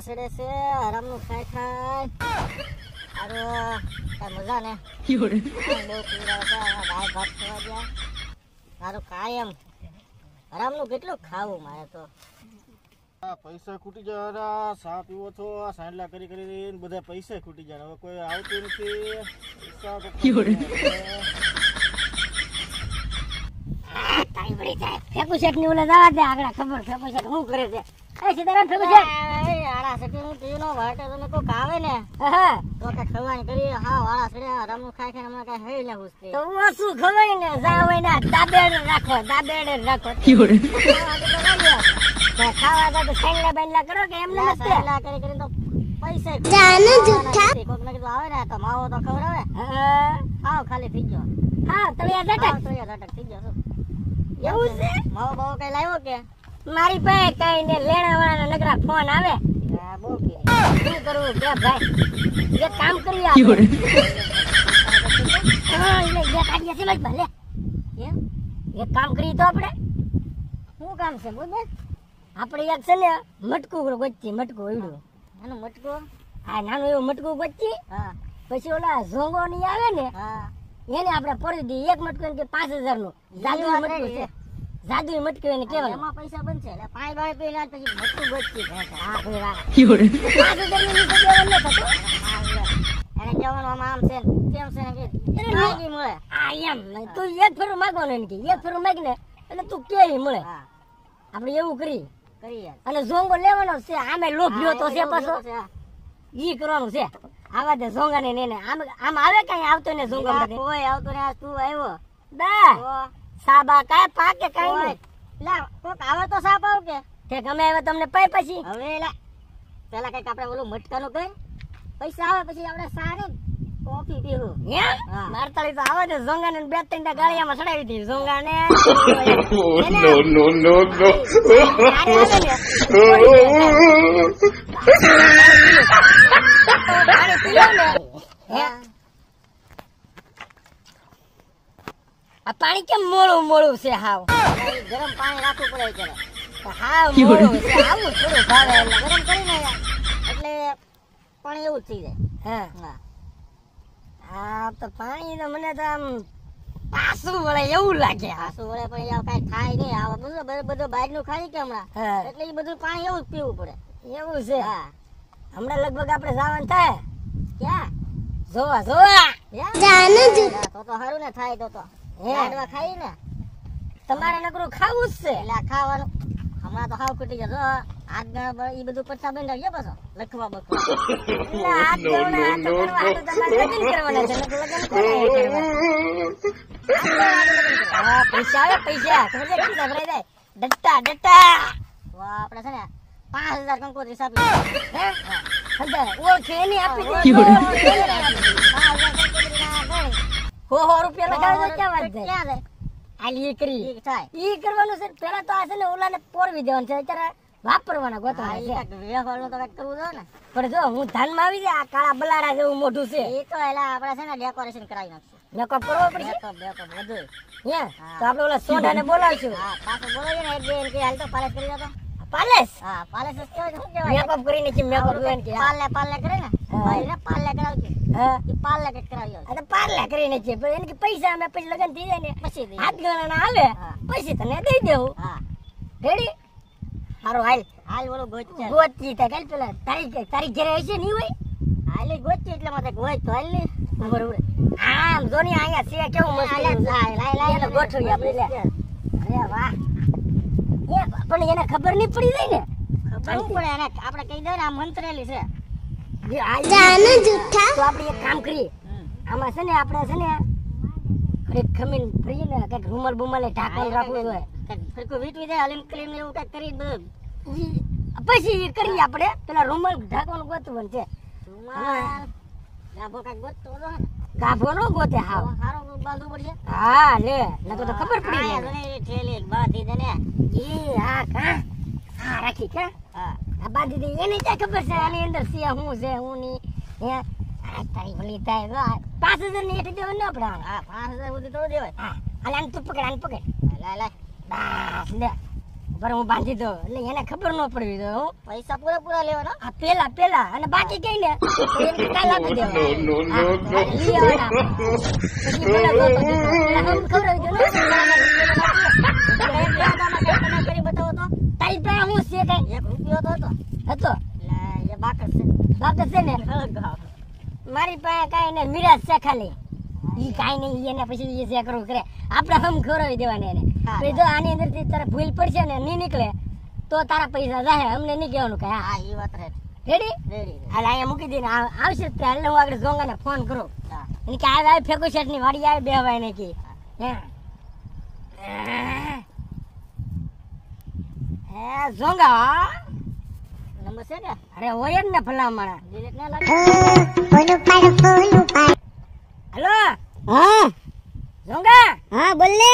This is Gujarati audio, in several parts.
સડે છે આરામનું ખાઈ ખાઈ અરે કઈ મજા ને બહુ પીડા છે દાળ ભાત ખાવા ગયા મારું કાયમ આરામનું કેટલું ખાવું મારે તો પૈસા ખૂટી જાય ચા પીવો છો સાંડલા કરી કરીને બધા પૈસા ખૂટી જાય હવે કોઈ આવતું નથી પૈસા તો ટાઈમ પડી જાય ફેકુ શેઠ ની ઓલે જવા દે આગળ ખબર ફેકુ શેઠ શું કરે છે એ સીતારામ ફેકુ શેઠ આડા સટી નું પીનો વાટે તો કોક આવે ને હા તો કે ખવાની કરી હા વાળા સડે રામનું ખાઈ ખાઈને હમણાં કઈ હઈ ના હુસતી તો હું શું ખવાય ને જાવે ના દાબેડ રાખો ખાવા તો સાંડલા બાંડલા કરો કે એમને સાંડલા કરી કરીને તો પૈસા જાન જુઠ્ઠા કોક ને કીધું આવે ને તો માવો તો ખવડાવે હા ખાલી થઈ ગયો હા તળિયા ઝટક થઈ ગયો એવું છે માવો બાવો કઈ લાવ્યો કે મારી પાસે કઈ ને લેણા વાળાના નગરા ફોન આવે બહુ કે શું કરવું કે ભાઈ એક કામ કરી આપણે હા એટલે જે કાઢીએ છે ભલે એમ એક કામ કરી તો આપણે શું કામ છે બોલ આપણે એક છે ને મટકું ગોચી મટકું એવડું નાનું મટકું હા નાનું એવું મટકું ગોચી હા પછી ઓલા ઝોંગો ની આવે ને હા એને આપણે પડી દી એક મટકું કે 5000 નું જાદુ મટકું છે જાદુ મટકું એને કહેવાય એમાં પૈસા બનશે એટલે 5 બાય પેલા પછી મટકું ગોચી હા કોઈ વાત 5000 ની નીચે દેવાનું ન થતું એને કહેવાનું આમ છે કેમ છે ને કે માગી મળે આ એમ તું એક ફેરું માંગવાનું એને કે એક ફેરું માંગને એટલે તું કેવી મળે આપણે એવું કરીએ અને ઝોંગો લેવાનો છે આમે લોભ્યો તો છે પાછો ઈ કરવાનું છે આવા દે ઝોંગા ને ને આમ આવે કઈ આવતો ને ઝોંગા કોઈ આવતો ને આ તું આવ્યો દા સાબા કાય પાકે કઈ નહીં લા કોક આવે તો સાપ આવ કે ગમે આવે તમને પાઈ પછી હવે લા પેલા કઈક આપણે ઓલું મટકાનું કઈ પૈસા આવે પછી આપણે સારી કોફી પીવું હે મારતાળી તો આવે ને ઝોંગા ને બે ત્રણ ગાળિયામાં ચડાવી દી ઝોંગા ને નો આ પાણી કેમ મોળું મોળું છે હાવ ગરમ પાણી રાખવું પડે જરા હાવ મોળું છે આવું થોડું ભાવે ગરમ કરીને એટલે પાણી એવું જ થઈ જાય હા હા તો પાણી તો મને તો આમ પાસું વળે એવું લાગે પાસું વળે પણ યાર કઈ થાય નહીં આ બધું બહાર નું ખાઈ કે હમણાં એટલે એ બધું પાણી એવું જ પીવું પડે એવું છે હા હમણાં લગભગ આપણે જવાનું થાય ક્યાં જોવા તો સારું ને થાય તો લાડવા ખાઈ ને તમારે નકરું ખાવું જ છે એટલે ખાવાનું હમણાં તો હાવ ખૂટી જતો આગળ એ બધું પચાસ બંધ ગયા પાછો લખવા બખવા પૈસા આવે પૈસા ડટ્ટા ડટ્ટા આપડે છે ને 5000 કંકોત્રી સાપી ઓળખે એની આપી રૂપિયા લગાવે ક્યાં વાત જાય આલી કરી ઈ કરવાનું છે પેલા તો આ છે ને ઓલાને પોરવી દેવાનું છે અત્યારે વાપરવાના ગોતવાના છે વેફાળો તો કઈક કરવું જોઈએ ને પણ જો હું ધાનમાં આવી જાય આ કાળા બલાડા જેવું મોઢું છે એ તો એલા આપણે છે ને ડેકોરેશન કરાવી નાખશું મેકઅપ કરવો પડશે મેકઅપ બધું હે તો આપણે ઓલા સોઢાને બોલાવશું હા પાછો બોલાવીએ ને એક બે કે હાલ તો પાલેસ કરી દો પાલેસ હા પાલેસ કેવાય શું કહેવાય મેકઅપ કરીને કે મેકઅપ કરીને કે પાલે કરે ને ભાઈ ને પાલે કરાવજે હા એ પાલે કે કરાવ્યો આ તો પાલે કરીને છે પણ એને કે પૈસા અમે પછી લગન થઈ જાય ને પછી હાથ ગણાના આવે પછી તને દઈ દેવું હા રેડી હારો હાલ બોલો ગોચી તા કાલ પેલા તારી ઘરે હશે નહીં હોય હાલે ગોચી એટલે માથે ગોચ તો હાલ ને બરોબર આમ જોની આયા છે કેવું મસ્ત લાય ગોઠવી આપણે લે અરે વાહ પણ એને ખબર નહીં પડી જાય ને ખબર પડે એને આપણે કહી દે ને આ મંત્રેલી છે જાન જુઠ્ઠા તો આપણે એક કામ કરીએ આમાં છે ને આપણે છે ને એક ખમીન ફરી ને કઈક રૂમલ બુમલે ઢાંકણ રાખવું જોઈએ ફરકો વીટવી જાય હલીમ ક્લીમ એવું કઈક કરી બધું પછી કરીએ આપણે પેલા રૂમલ ઢાંકવાનું ગોતવું છે રૂમાલ ગાભો કઈક ગોતતો હતો ગાભો નો ગોતે હાવ હારો બાંધવું પડશે હા લે નકો તો ખબર પડી જાય ને ઠેલી બાંધી દે ને ઈ હા કા હા રાખી કે હા આ બાંધી દે એને ક્યાં ખબર છે આની અંદર છે હું છે હું ની હે આ તારી ભલી થાય 5000 ની એઠી દેવાનું આપણે હા 5000 સુધી તો દેવાય હા આને તું પકડ લે બસ લે પર હું બાંધી દઉં એટલે એને ખબર ન પડવી દો હું પૈસા પૂરા લેવાના આ પેલા અને બાકી કઈ ને તો એને કાલ આપી દેવાના લઈ આવવાના પછી બોલા દો તો પેલા હમ ખવડાવી દો ને કરી બતાવો તો તારી પાસે હું છે કઈ 1 રૂપિયો તો હતો હતો એટલે એ બાકસ છે બાકી છે ને મારી પાસે કઈ ને મિરાજ છે ખાલી ઈ કાઈ નહીં એને પછી એ જે કરવું કરે આપણે હમ ખવડાવી દેવાને એને પછી જો આની અંદર થી તારે ભૂલ પડશે ને નહીં નીકળે તો તારા પૈસા જાય અમને નહીં કહેવાનું કે હા એ વાત રેડી રેડી હાલ અહીંયા મૂકી દઈને આવશે ત્યારે હું આગળ ઝોંગાને ફોન કરું હા એને કે આવે ફેંકુ શેઠ ની વાડી આવે બેહવાય ને કે હે ઝોંગા નંબર છે ને અરે હોય જ ને ભલામણા ડિરેક્ટ ના લાગે હેલો હા ઝોંગા હા બોલ ને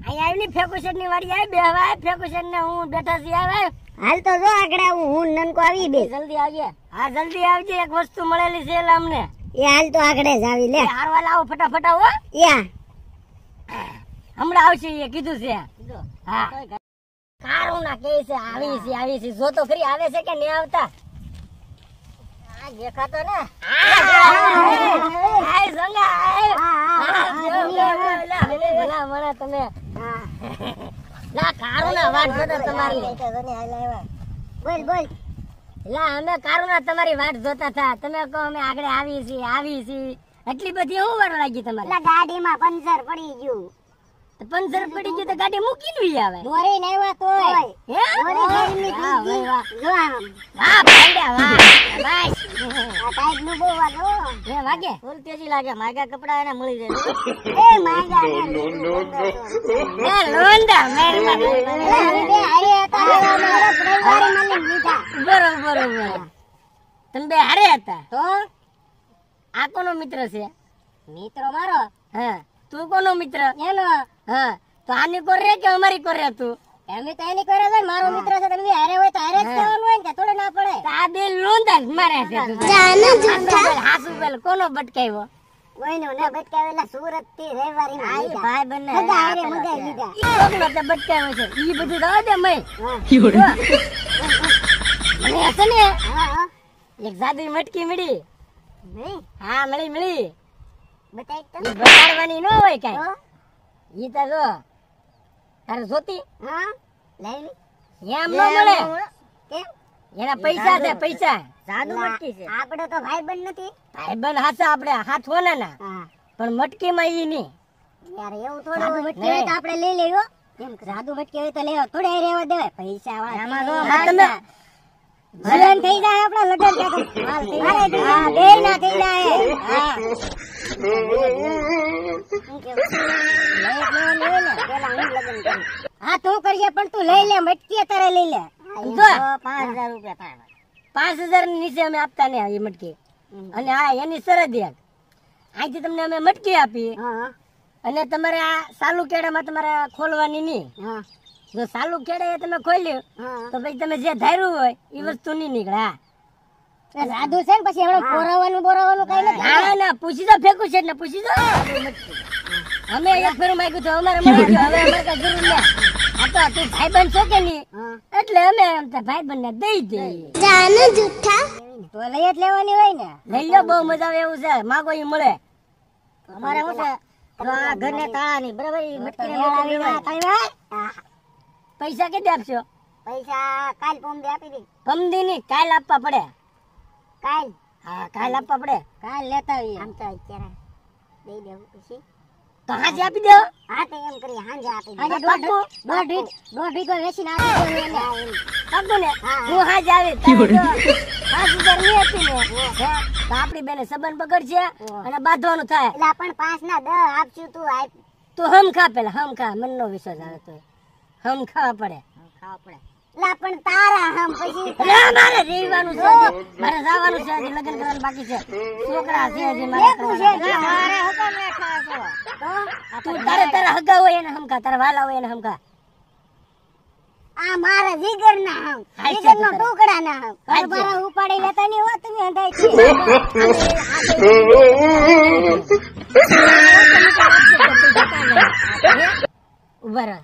અહીંયા આવી ફેંકુ શેઠ ની વાડી આવે બેહવાય ફેંકુ શેઠ ને હું બેઠા છીએ આવે હાલ તો જો આગળ હું નનકો આવી બે જલ્દી આવજે હા જલ્દી આવજે એક વસ્તુ મળેલી છે એટલે અમને એ હાલ તો આગળ જ આવી લે હારવા લાવો ફટાફટ આવો યા હમણાં આવશે એ કીધું છે હા કારું ના કે છે આવી છે જો તો ખરી આવે છે કે નહીં આવતા આ દેખાતો ને હાય સંગા ભલા મને તમે ના કારું ના વાટ જોતા તમારી બોલ બોલ લા અમે કારું ના તમારી વાટ જોતા હતા તમે કહો અમે આગળ આવી છીએ એટલી બધી શું વાર લાગી તમારે ગાડીમાં પંચર પડી ગયું પંચર પડી ગયું તો ગાડી મૂકીને વી આવે દોરી ને આવ્યા તોય હે દોરી ગાડી વાહ, નીકળી વાહ, ગઈ જો આમ વાહ ભાઈડા વાહ બસ આ ટાઈપ નું બહુ વાગો હે વાગે ફૂલ તેજી લાગે માગા કપડા એને મળી જાય એ માગા એ લોંડા મેરમાં બરોબર તમે બે હારે હતા તો આ કોનો મિત્ર છે મિત્રો મારો હા તું કોનો મિત્ર એનો હા તો આની કોર રે કે અમારી કોર રે તું એમ તો એની કરે છે મારો મિત્ર છે તમે હારે હોય તો હારે જ કહેવાનું હોય ને કે થોડે ના પડે આ બે લોંડા જ મારે છે હાસુ પેલ કોનો બટકાવ્યો કોઈનો ને બટકાવેલા સુરત થી રવિવારી માં ભાઈ બંને બધા હારે મગાઈ લીધા કોકનો તે બટકાવ્યો છે ઈ બધું દવા દે મય મને હશે ને હા હા એક જાદુઈ મટકી મળી નહીં હા મળી બતાઈ તો ઈ બગાડવાની ન હોય કઈ તો? ઈ તો જો તારે જોતી હા લઈ લી એમ ન મળે કેમ એના પૈસા છે પૈસા જાદુ મટકી છે આપણે તો ભાઈ બંધ નથી ભાઈબંધ હાચા આપણે હાથ હોના ના હા પણ મટકી માં ઈ નહીં યાર એવું થોડું મટકી હોય તો આપણે લઈ લેવો એમ જાદુ મટકી હોય તો લેવા થોડે રહેવા દેવાય પૈસા વાળા હા, તમે લગન થઈ જાય આપણા લગન હા બે ના થઈ જાય હા હા તું કરીએ પણ તું લઈ લે મટકી તારે લઈ લે જો. 5000 રૂપિયા થાય 5000 ની નીચે અમે આપતા ને એ મટકી અને હા એની શરત એક અહીંથી તમને અમે મટકી આપી હા અને તમારે આ સાલુ કેડામાં તમારે ખોલવાની નહીં હા જો સાલુ કેડે એ તમે ખોલ્યું હા તો પછી તમે જે ધાર્યું હોય એ વસ્તુ નહીં નીકળે હા. જાદુ છે ને પછી એવડે બોરાવાનું કઈ નથી ના ના પૂછી દો ફેંકું છે ને પૂછી દો અમે એક ફેરું માંગ્યું તો અમારે મળી ગયું હવે અમારે કઈ જરૂર નહીં આ તો તું ભાઈબંધ છો કે નહીં હા એટલે અમે ભાઈબંધ ને દઈ દઈએ તો લઈ જ લેવાની હોય ને લઈ લો બહુ મજા આવે એવું છે માગો એ મળે અમારે શું છે તો આ ઘરને તાળા ની બરાબર ઈ મટકીને મોકલી દેવાય. પૈસા કેટલે આપશો પૈસા કાલ પોંદે આપી દે કમદી ની કાલ આપવા પડે કાલ હા કાલ આપવા પડે કાલ લેતા આવીએ આમ તો અત્યારે દઈ દેવું પછી તો હાજે આપી દો હા તો એમ કરી હાંજે આપી દે હાંજે પાક્કું? દોઢ વીઘો વેચીને આપી દે એને. પાક્કું ને હા. હું હાજે આવી તારે જો 5000 નહીં આપી ને હે, તો આપડી બેને સંબંધ બગડશે અને બાંધવાનું થાય એટલે પણ 5 ના 10 આપશું તું આપ તું હમ ખા પેલા હમ ખા મનનો વિશ્વાસ આવે તો હમ ખાવા પડે ખાવા પડે એટલે પણ તારા હમ પછી ના મારે રહેવાનું છે હજી. મારે જવાનું છે હજી લગ્ન કરવાનું બાકી છે છોકરા છે હજી મારે એકું છે કરવાના. ના, મારે હુકમ ને ખાશો તો તું તારા હગા હોય એને હમકા તારા વાલા હોય એને હમકા આ મારા જીગર ના હમ હા, જીગર નો છે. ટુકડા ના હમ હા, છે. મારા ઉપાડી લેતા નહીં હોત તમે અંધાઈ છે ઉભા રહો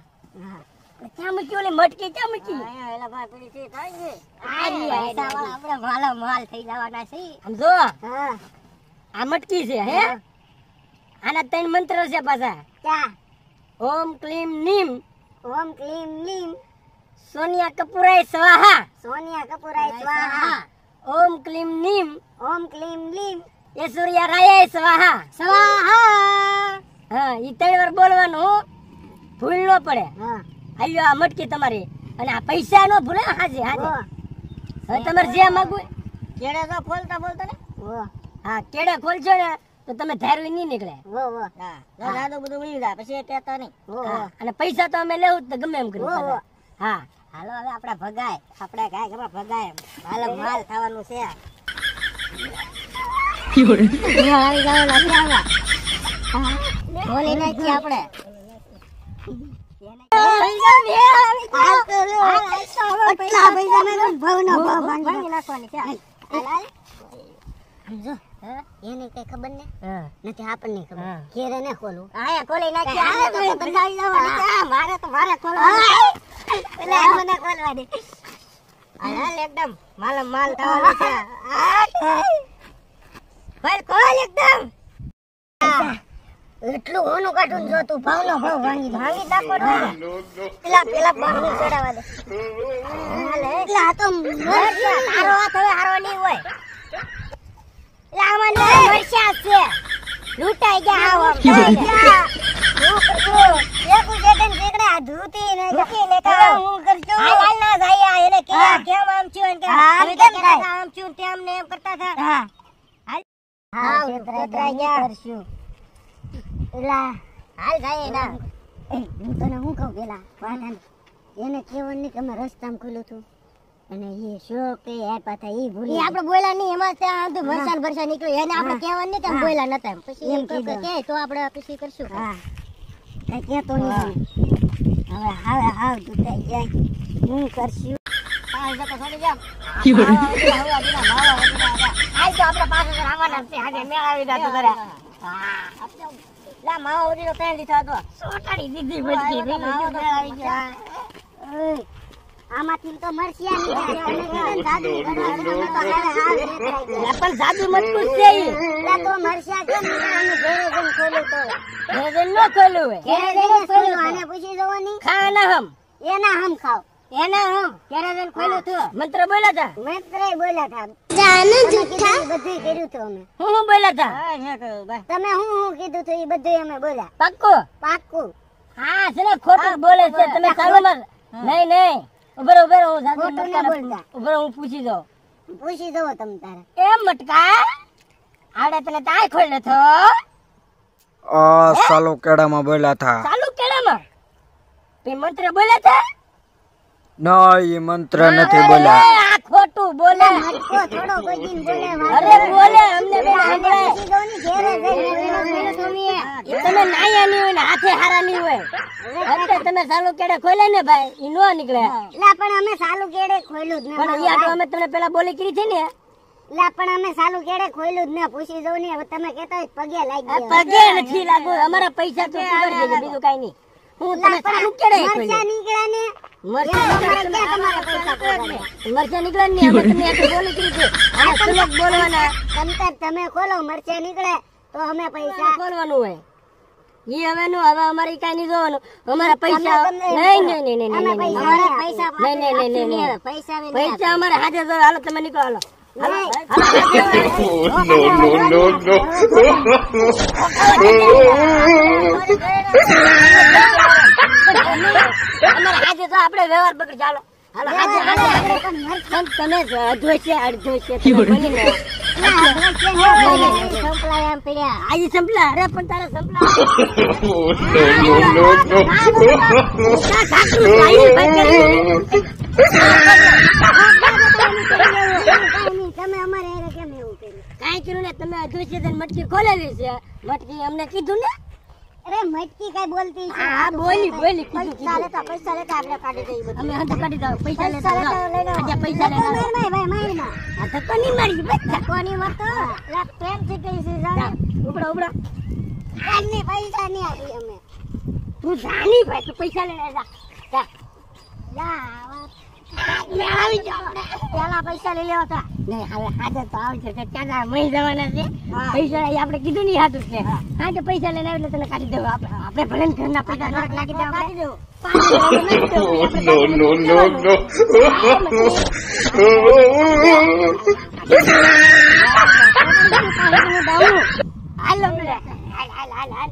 ક્યાં મૂકી ઓલી મટકી ક્યાં મૂકી એલા ભાઈ પડી છે થાય છે આરી પૈસાવાળા આપણે માલો માલ થઈ જવાના છે સમજો હા આ મટકી છે હે આના 3 મંત્ર છે પાછા ક્યાં ઓમ ક્લીમ નીમ ઓમ ક્લીમ લીમ સોનિયા કપૂરાય સ્વાહા સોનિયા કપૂરાય સ્વાહા ઓમ ક્લીમ નીમ ઓમ ક્લીમ લીમ ઐશ્વર્યા રાય સ્વાહા સ્વાહા હા ઈ 3 વાર બોલવાનું ભૂલ ન પડે હા આલ્યો આ મટકી તમારી અને આ પૈસા નો ભૂલે હાજે હાજે હવે તમારે જે માંગવું કેડે તો બોલતા બોલતા ને હા કેડે ખોલશો ને તો તમે ધાર્યું નહીં નીકળે વો વો હા દાદો બધું ઉડી જાય પછી કહેતા નહીં હા, અને પૈસા તો અમે લેવું જ તો ગમે એમ કરી વો, વો. હા હાલો હવે આપણે ભગાય આપણે કાંઈ ખબર ભગાય માલ માલ થવાનું છે આવી જાવ નથી આવા બોલી નાખી આપણે આટલા પૈસા મેં ભાવનો ભાવ ભાંગી નાખવાની છે સમજો એને કઈ ખબર ને હા નથી આપણને ખબર હા. ઘેરે ને ખોલું હા ખોલી નાખી આ તો બંધાઈ જવાની છે મારે તો મારે ખોલવા એટલે મને ખોલવા દે હાલ એકદમ માલ માલ થવાનો છે ભાઈ ખોલ એકદમ એટલું હોનું કાઢું જો તું ભાવનો ભાવ ભાંગી નાખો પેલા બાંગી ચડાવવા દે હાલે એટલે આ તો તારો હાથ હવે હારો નહીં હોય એટલે આમાં મરચા છે લૂંટાઈ ગયા આવો એને કેવું નહીં કે અમે રસ્તામાં ખુલ્લું હતું અને એ શોક એ આપ્યા હતા એ ભૂલી આપણે બોલ્યા નહીં એમાં ત્યાં વરસાદ વરસાદ નીકળ્યું એને આપણે કહેવાનું નહીં કે અમે બોલ્યા નતા પછી એમ કે તો આપણે પછી કરશું હા કઈ કહેતો નહીં હવે હવે હાવ દુખાઈ જાય હું કરશું આજ તો આપણે પાછો આવવાના છે આજે મેળ આવી જાતો કરે લા માવા ઉડી તો પેન દીધો હતો સોટાડી દીધી બધી માવો તો આવી ગયો આમાંથી તો મરસિયા પણ જાદુ મટકું છે તો મરસિયા કેમ ખોલું તો ભોજન નો ખોલું હોય ખોલું આને પૂછી જવાની ખાના હમ એના હમ ખાવ એના હમ કેરાજન ખોલ્યું હતું મંત્ર બોલ્યા હતા મેત્રે બોલ્યા હતા જાનુ જુઠ્ઠા બધું કર્યું હતું અમે હું બોલ્યા હતા તમે હું કીધું હતું એ બધું અમે બોલ્યા પાક્કું પાક્કું હા છે ને ખોટું બોલે છે તમે ચાલો માં નહીં નહીં ઉભરો ઉભરો હું જાદુ ખોટું ના બોલતા. ઉભરો હું પૂછી દઉં પૂછી જવો તમે તારે એમ મટકા આવડે તને તાય ખોલ્યો તો સાલો કેડામાં બોલ્યા થા ચાલુ કેડામાં તે મંત્ર બોલ્યા હતા ના એ મંત્ર નથી બોલ્યા અરે, આ ખોટું બોલે મટકો થોડો કોઈ દિન બોલે અરે બોલે અમને બે સાંભળે પૂછી જવાની ઘેરે જઈને સ્વામીએ એ તમે નાયા નહીં હોય ને હાથે હારા નહીં હોય અત્યારે તમે ચાલુ કેડે ખોલે ને ભાઈ ઈ નો નીકળે લા પણ અમે સાલું કેડે ખોલ્યું જ ને પણ ઈ આટલું અમે તમને પેલા બોલી કરી છે ને લા પણ અમે સાલું કેડે ખોલ્યું જ ને પૂછી જવું ને હવે તમે કહેતા હોય પગે લાગી આ ગયો પગે નથી લાગુ અમારા પૈસા તો પકડ દેજો બીજું કઈ નહીં હું તમે ચાલુ કેડે મરચા નીકળ્યા ને મરચા અમારે ક્યાં તમારા પૈસા પકડે મરચા નીકળે ને અમે તમને આટલું બોલી કરી છે આ સુલભ બોલવાના તમતાર તમે ખોલો મરચા નીકળે તો અમે પૈસા બોલવાનું હોય ઈ હવે નું હવે અમારે કઈ નહીં જોવાનું અમારા પૈસા નહીં નહીં નહીં નહીં અમે નહીં પૈસા પૈસા નહીં નહીં નહીં નહીં નહીં પૈસા નહીં પૈસા અમારે હાજર જો હાલો તમે નીકળો હાલો અમારે હાજર તો આપણે વ્યવહાર બગડ ચાલો હાલો હાજર તમે અડધો છે તમે બોલી ને સંપલાય એમ પડ્યા આજે સંપલા અરે પણ તારે સંપલા તમે અમારે હારે કેમ એવું કર્યું કાંઈ કર્યું ને તમે અડધો છે મટકી ખોલેલી છે મટકી અમને કીધું ને અરે મટકી કઈ બોલતી છે હા બોલી બોલી પૈસા લેતા આપણે કાઢી દઈએ બધું અમે હાથ કાઢી દો પૈસા લેતા પૈસા લેતા લઈ લો. આજે પૈસા લેતા માર ભાઈ માર આ ધક્કો નહીં મારી બચ્ચા કોની મત લા પ્રેમ થી કહી છે જાને ઉપડા ઉપડા કાલની પૈસા નહીં આપી અમે તું જાની ભાઈ તું પૈસા લઈને જા જા પેલા પૈસા લઈ લેવા હતા. નહીં હવે આજે તો આવશે કે ક્યાં મહી જવાના છે પૈસા એ આપણે કીધું નહીં હાથું છે આજે પૈસા લઈને આવીને તને કાઢી દેવું આપણે ભલે ને ઘરના પૈસા નરક નાખી દેવા કાઢી દેવું હાલો હાલ હાલ હાલ હાલ